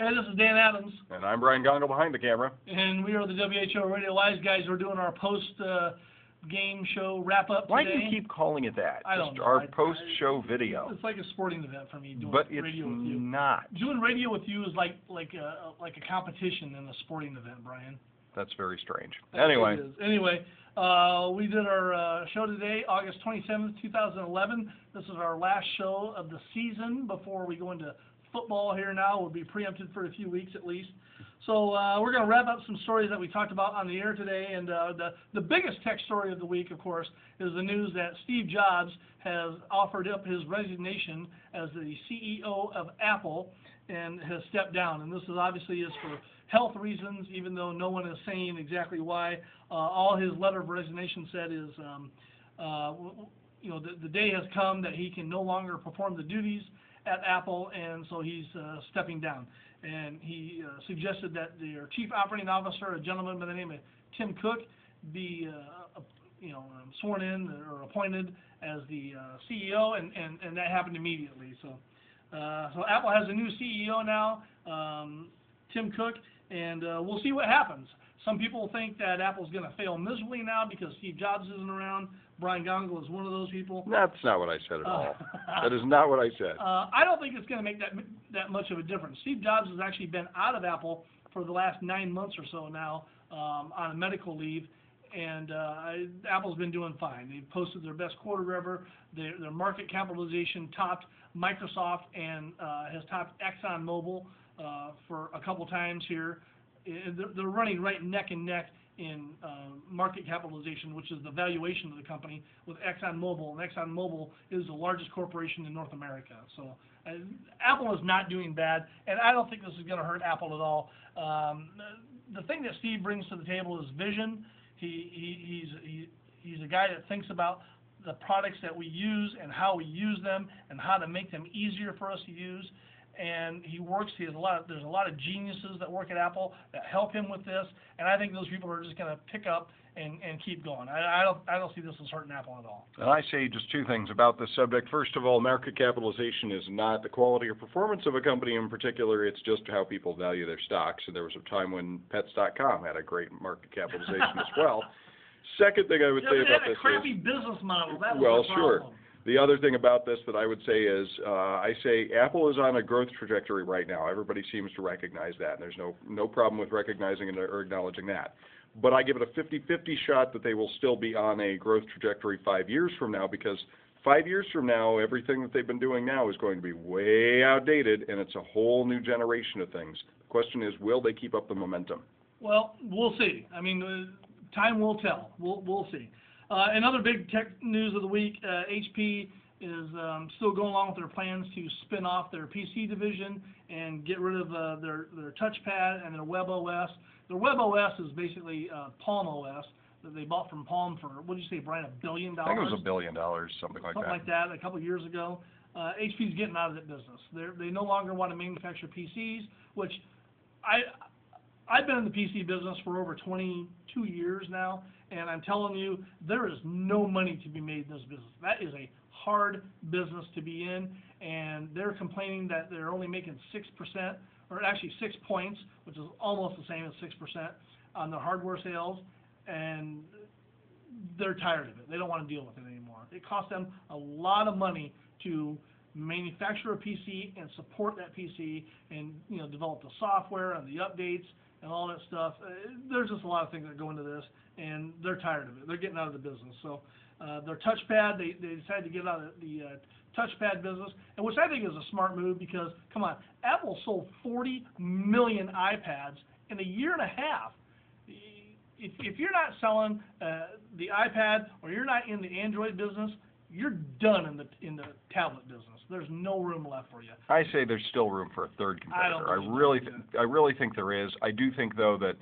Hey, this is Dan Adams. And I'm Brian Gongol behind the camera. And we are the WHO Radio Live guys. We're doing our post-game show wrap-up today. Why do you keep calling it that? I don't know. Our post-show video. It's like a sporting event for me doing radio with you. But it's not. Doing radio with you is like a competition in a sporting event, Brian. That's very strange. Anyway. Anyway, we did our show today, August 27th, 2011. This is our last show of the season before we go into football here now. We'll be preempted for a few weeks at least. So we're going to wrap up some stories that we talked about on the air today. And the biggest tech story of the week, of course, is the news that Steve Jobs has offered up his resignation as the CEO of Apple and has stepped down. And this is obviously is for health reasons, even though no one is saying exactly why. All his letter of resignation said is, the day has come that he can no longer perform the duties at Apple, and so he's stepping down. And he suggested that their chief operating officer, a gentleman by the name of Tim Cook, be sworn in or appointed as the CEO, and that happened immediately. So Apple has a new CEO now, Tim Cook, and we'll see what happens. Some people think that Apple's going to fail miserably now because Steve Jobs isn't around. Brian Gongol is one of those people. That's not what I said at all. That is not what I said. I don't think it's going to make that much of a difference. Steve Jobs has actually been out of Apple for the last 9 months or so now on a medical leave, and Apple's been doing fine. They've posted their best quarter ever. Their market capitalization topped Microsoft and has topped ExxonMobil for a couple times here. They're running right neck and neck in market capitalization, which is the valuation of the company, with ExxonMobil. And ExxonMobil is the largest corporation in North America. So Apple is not doing bad, and I don't think this is going to hurt Apple at all. The thing that Steve brings to the table is vision. He's a guy that thinks about the products that we use and how we use them and how to make them easier for us to use. And there's a lot of geniuses that work at Apple that help him with this, and I think those people are just going to pick up and keep going. I don't see this as hurting Apple at all. And I say just two things about this subject. First of all, market capitalization is not the quality or performance of a company in particular. It's just how people value their stocks. And there was a time when Pets.com had a great market capitalization as well. Second thing I would say about this is... crappy business model. That was the problem. Sure. The other thing about this that I would say is, I say Apple is on a growth trajectory right now. Everybody seems to recognize that, and there's no problem with recognizing or acknowledging that. But I give it a 50-50 shot that they will still be on a growth trajectory 5 years from now, because 5 years from now, everything that they've been doing now is going to be way outdated, and it's a whole new generation of things. The question is, will they keep up the momentum? Well, we'll see. I mean, time will tell. We'll see. Another big tech news of the week, HP is still going along with their plans to spin off their PC division and get rid of their touchpad and their web OS. Their web OS is basically Palm OS that they bought from Palm for, what did you say, Brian, $1 billion? I think it was $1 billion, something like that. Something like that, a couple of years ago. HP's getting out of that business. They no longer want to manufacture PCs, which I've been in the PC business for over 22 years now, and I'm telling you, there is no money to be made in this business. That is a hard business to be in, and they're complaining that they're only making 6%, or actually 6 points, which is almost the same as 6% on their hardware sales, and they're tired of it. They don't want to deal with it anymore. It costs them a lot of money to manufacture a PC and support that PC and develop the software and the updates and all that stuff. There's just a lot of things that go into this, and they're tired of it. They're getting out of the business. So their touchpad, they decided to get out of the touchpad business, and which I think is a smart move because, come on, Apple sold 40 million iPads in a year and a half. If you're not selling the iPad or you're not in the Android business, you're done in the tablet business. There's no room left for you. I say there's still room for a third competitor. I really think there is. I do think, though, that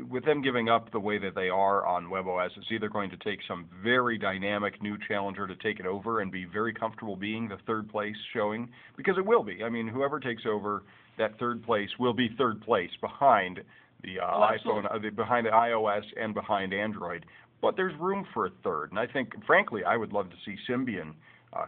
with them giving up the way that they are on WebOS, it's either going to take some very dynamic new challenger to take it over and be very comfortable being the third place showing, because it will be. I mean, whoever takes over that third place will be third place behind the iPhone, behind the iOS, and behind Android. But there's room for a third, and I think, frankly, I would love to see Symbian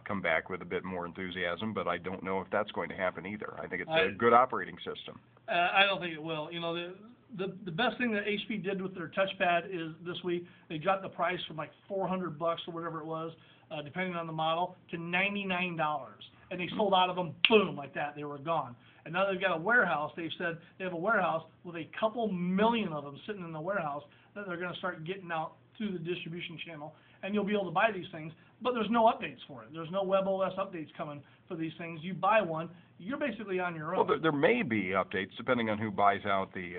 come back with a bit more enthusiasm, but I don't know if that's going to happen either. I think it's I- a good operating system. I don't think it will. You know, the best thing that HP did with their touchpad is this week they dropped the price from like $400 or whatever it was, depending on the model, to $99, and they sold out of them, boom, like that. They were gone. And now they've got a warehouse. They've said they have a warehouse with a couple million of them sitting in the warehouse that they're going to start getting out through the distribution channel, and you'll be able to buy these things, but there's no updates for it. There's no WebOS updates coming for these things. You buy one, you're basically on your own. Well, there may be updates depending on who buys out the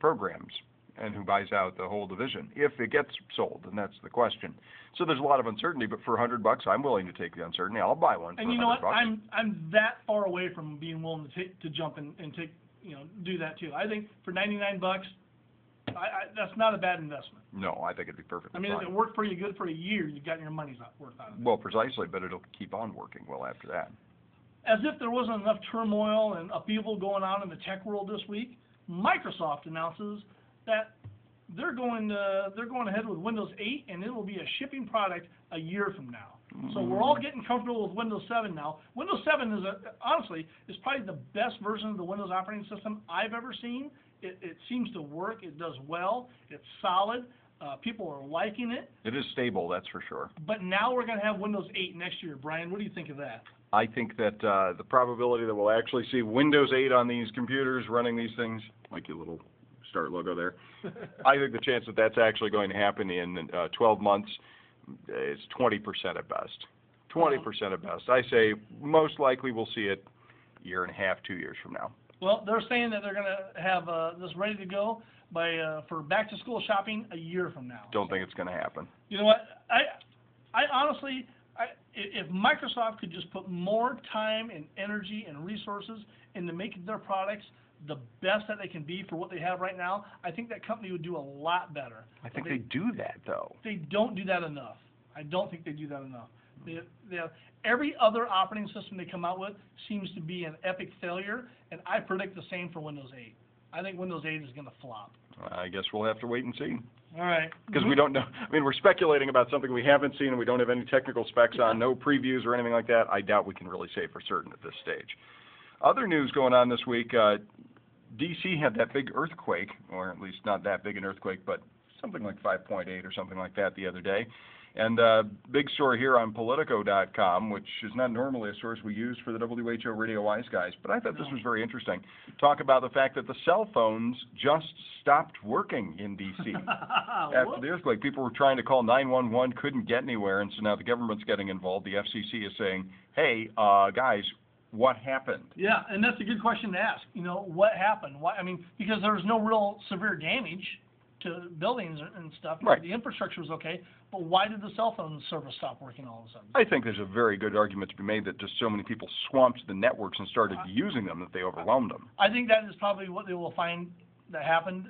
programs and who buys out the whole division, if it gets sold, and that's the question. So there's a lot of uncertainty, but for $100, I'm willing to take the uncertainty. I'll buy one for $100. And you know what? I'm that far away from being willing to jump and take, do that too. I think for $99, that's not a bad investment. No, I think it'd be perfectly I mean, fine. if it worked for you good for a year, you've got your money's worth out of it. Well, precisely, but it'll keep on working well after that. As if there wasn't enough turmoil and upheaval going on in the tech world this week, Microsoft announces that they're going ahead with Windows 8, and it will be a shipping product a year from now. So we're all getting comfortable with Windows 7 now. Windows 7 honestly is probably the best version of the Windows operating system I've ever seen. It seems to work. It does well. It's solid. People are liking it. It is stable, that's for sure. But now we're going to have Windows 8 next year. Brian, what do you think of that? I think that the probability that we'll actually see Windows 8 on these computers running these things, like your little start logo there, I think the chance that that's actually going to happen in 12 months is 20% at best. 20% at best. I say most likely we'll see it a year and a half, 2 years from now. Well, they're saying that they're going to have this ready to go for back-to-school shopping a year from now. Don't think it's going to happen. You know what? I honestly, if Microsoft could just put more time and energy and resources into making their products the best that they can be for what they have right now, I think that company would do a lot better. I think they do that, though. They don't do that enough. I don't think they do that enough. Every other operating system they come out with seems to be an epic failure, and I predict the same for Windows 8. I think Windows 8 is going to flop. I guess we'll have to wait and see. All right. Because we don't know. I mean, we're speculating about something we haven't seen and we don't have any technical specs on, no previews or anything like that. I doubt we can really say for certain at this stage. Other news going on this week, D.C. had that big earthquake, or at least not that big an earthquake, but something like 5.8 or something like that the other day. And big story here on Politico.com, which is not normally a source we use for the WHO Radio Wise guys, but I thought this was very interesting. Talk about the fact that the cell phones just stopped working in D.C. after the earthquake. People were trying to call 911, couldn't get anywhere, and so now the government's getting involved. The FCC is saying, hey, guys, what happened? Yeah, and that's a good question to ask. What happened? Why? I mean, because there was no real severe damage to buildings and stuff. Right. The infrastructure was okay, but why did the cell phone service stop working all of a sudden? I think there's a very good argument to be made that just so many people swamped the networks and started using them that they overwhelmed them. I think that is probably what they will find that happened.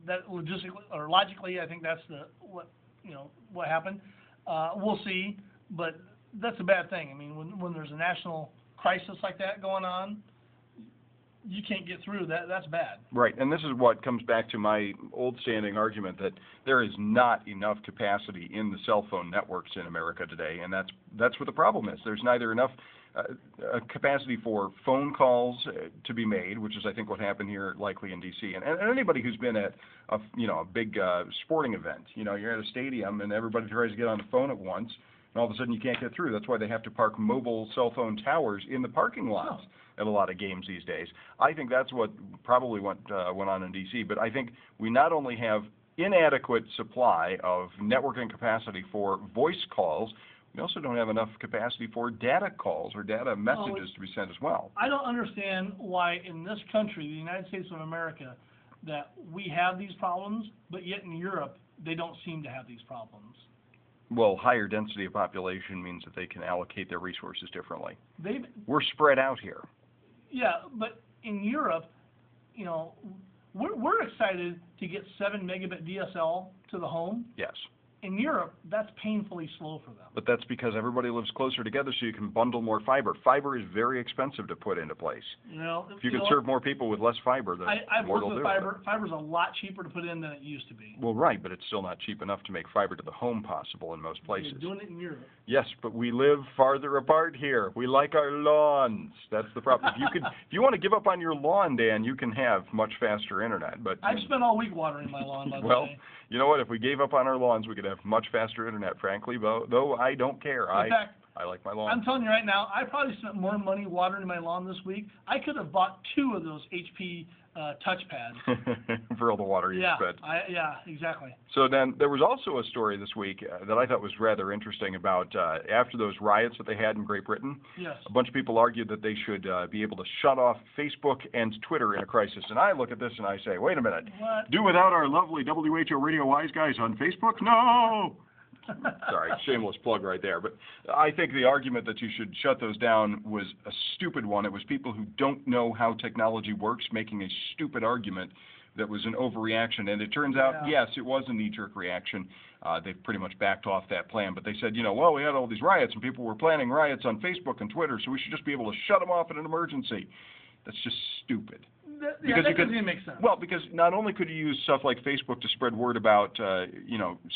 That logistically or logically, I think that's what happened. We'll see, but that's a bad thing. I mean, when there's a national crisis like that going on, you can't get through that. That's bad. Right, and this is what comes back to my old standing argument that there is not enough capacity in the cell phone networks in America today, and that's what the problem is. There's neither enough capacity for phone calls to be made, which is I think what happened here likely in D.C. And anybody who's been at a big sporting event, you're at a stadium and everybody tries to get on the phone at once, and all of a sudden you can't get through. That's why they have to park mobile cell phone towers in the parking lots at a lot of games these days. I think that's what probably went on in D.C., but I think we not only have inadequate supply of networking capacity for voice calls, we also don't have enough capacity for data calls or data messages to be sent as well. I don't understand why in this country, the United States of America, that we have these problems, but yet in Europe, they don't seem to have these problems. Well, higher density of population means that they can allocate their resources differently. We're spread out here. Yeah, but in Europe, we're excited to get 7 megabit DSL to the home. Yes. In Europe, that's painfully slow for them. But that's because everybody lives closer together, so you can bundle more fiber. Fiber is very expensive to put into place. If you could serve more people with less fiber, the I've more worked they'll with do. fiber. Fiber's a lot cheaper to put in than it used to be. Well, right, but it's still not cheap enough to make fiber to the home possible in most places. You're doing it in Europe. Yes, but we live farther apart here. We like our lawns. That's the problem. If you want to give up on your lawn, Dan, you can have much faster internet. But I've spent all week watering my lawn, by the well, way. you know what? If we gave up on our lawns, we could have much faster internet, frankly, though I don't care. In fact, I like my lawn. I'm telling you right now, I probably spent more money watering my lawn this week. I could have bought 2 of those HP touchpads. For all the water you spent. Yeah, exactly. So then there was also a story this week that I thought was rather interesting about after those riots that they had in Great Britain. Yes. A bunch of people argued that they should be able to shut off Facebook and Twitter in a crisis. And I look at this and I say, wait a minute. What? Do without our lovely WHO Radio Wise guys on Facebook? No! Sorry, shameless plug right there. But I think the argument that you should shut those down was a stupid one. It was people who don't know how technology works making a stupid argument that was an overreaction. And it turns out, yes, it was a knee-jerk reaction. They've pretty much backed off that plan. But they said, well, we had all these riots and people were planning riots on Facebook and Twitter, so we should just be able to shut them off in an emergency. That's just stupid. That doesn't even make sense. Well, because not only could you use stuff like Facebook to spread word about,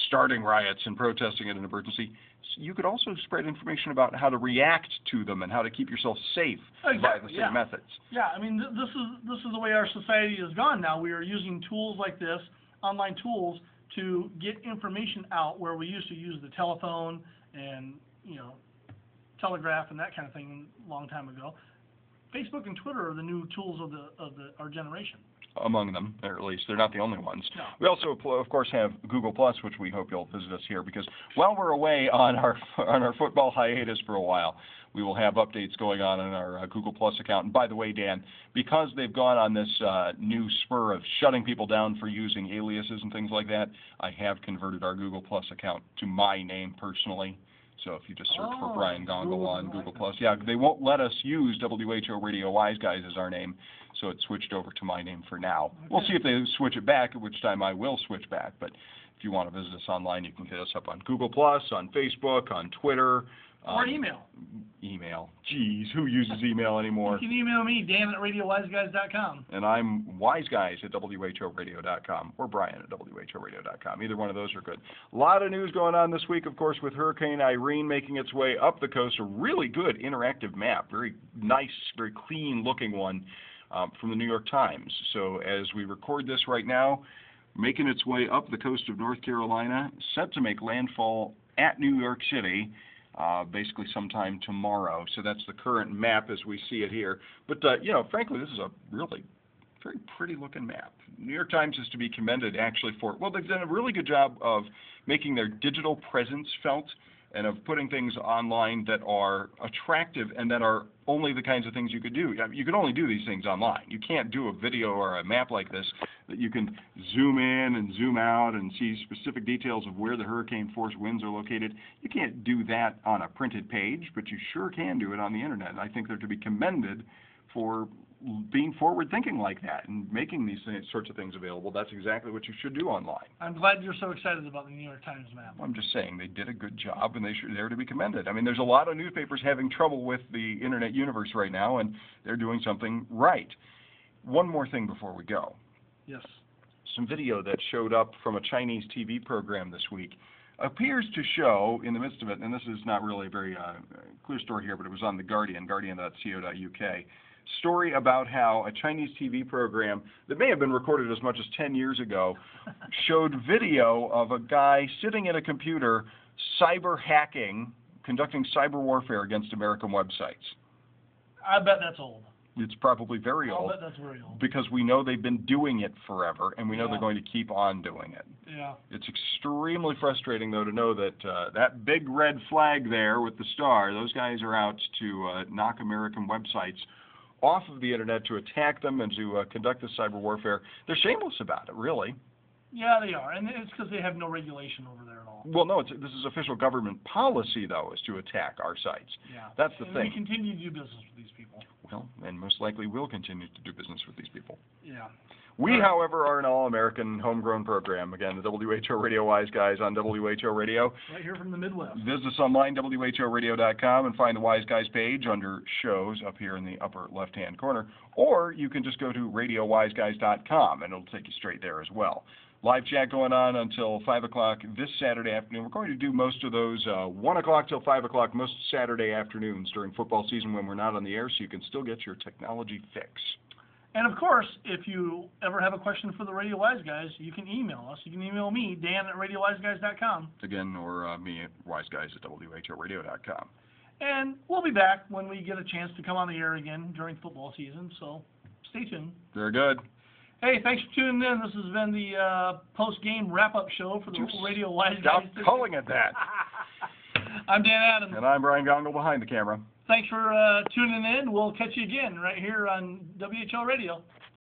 starting riots and protesting in an emergency, you could also spread information about how to react to them and how to keep yourself safe by the same methods. Yeah, I mean, this is the way our society has gone now. We are using tools like this, online tools, to get information out where we used to use the telephone and, telegraph and that kind of thing a long time ago. Facebook and Twitter are the new tools of our generation. Among them, or at least they're not the only ones. No. We also, of course, have Google Plus, which we hope you'll visit us here, because while we're away on our football hiatus for a while, we will have updates going on in our Google Plus account. And by the way, Dan, because they've gone on this new spur of shutting people down for using aliases and things like that, I have converted our Google Plus account to my name personally. So if you just search for Brian Gongol on Google Plus, they won't let us use WHO Radio Wise Guys as our name, so it switched over to my name for now. Okay. We'll see if they switch it back, at which time I will switch back. But if you want to visit us online, you can hit us up on Google Plus, on Facebook, on Twitter. Or email. Email. Jeez, who uses email anymore? You can email me, Dan@RadioWiseGuys.com. And I'm wiseguys@whoradio.com or Brian@whoradio.com. Either one of those are good. A lot of news going on this week, of course, with Hurricane Irene making its way up the coast. A really good interactive map, very nice, very clean-looking one from the New York Times. So as we record this right now, making its way up the coast of North Carolina, set to make landfall at New York City. Basically sometime tomorrow. So that's the current map as we see it here. But, frankly, this is a really very pretty-looking map. New York Times is to be commended, actually, they've done a really good job of making their digital presence felt and of putting things online that are attractive and that are only the kinds of things you could do. You can only do these things online. You can't do a video or a map like this that you can zoom in and zoom out and see specific details of where the hurricane force winds are located. You can't do that on a printed page, but you sure can do it on the internet. And I think they're to be commended for being forward-thinking like that and making these sorts of things available. That's exactly what you should do online. I'm glad you're so excited about the New York Times map. I'm just saying they did a good job, and they're to be commended. I mean, there's a lot of newspapers having trouble with the internet universe right now, and they're doing something right. One more thing before we go. Yes. Some video that showed up from a Chinese TV program this week appears to show, in the midst of it, and this is not really a very clear story here, but it was on The Guardian, guardian.co.uk, story about how a Chinese TV program that may have been recorded as much as 10 years ago showed video of a guy sitting at a computer cyber hacking, conducting cyber warfare against American websites. I bet that's old. It's probably very old. I bet that's very old. Because we know they've been doing it forever, and we know they're going to keep on doing it. Yeah. It's extremely frustrating, though, to know that that big red flag there with the star, those guys are out to knock American websites off of the internet, to attack them and to conduct this cyber warfare. They're shameless about it, really. Yeah, they are, and it's because they have no regulation over there at all. Well, no, this is official government policy, though, is to attack our sites. Yeah. That's the thing. We continue to do business with these people. Well, and most likely will continue to do business with these people. Yeah. We, however, are an all-American homegrown program. Again, the WHO Radio Wise Guys on WHO Radio. Right here from the Midwest. Visit us online, whoradio.com, and find the Wise Guys page under shows up here in the upper left-hand corner. Or you can just go to radiowiseguys.com, and it'll take you straight there as well. Live chat going on until 5 o'clock this Saturday afternoon. We're going to do most of those 1 o'clock till 5 o'clock most Saturday afternoons during football season when we're not on the air, so you can still get your technology fix. And of course, if you ever have a question for the Radio Wise Guys, you can email us. You can email me, Dan at radiowiseguys.com. Again, or me at wiseguys at whoradio.com. And we'll be back when we get a chance to come on the air again during football season, so stay tuned. Very good. Hey, thanks for tuning in. This has been the post-game wrap-up show for the Radio Wise Guys. Stop calling it that. I'm Dan Adams. And I'm Brian Gongol behind the camera. Thanks for tuning in. We'll catch you again right here on WHL Radio.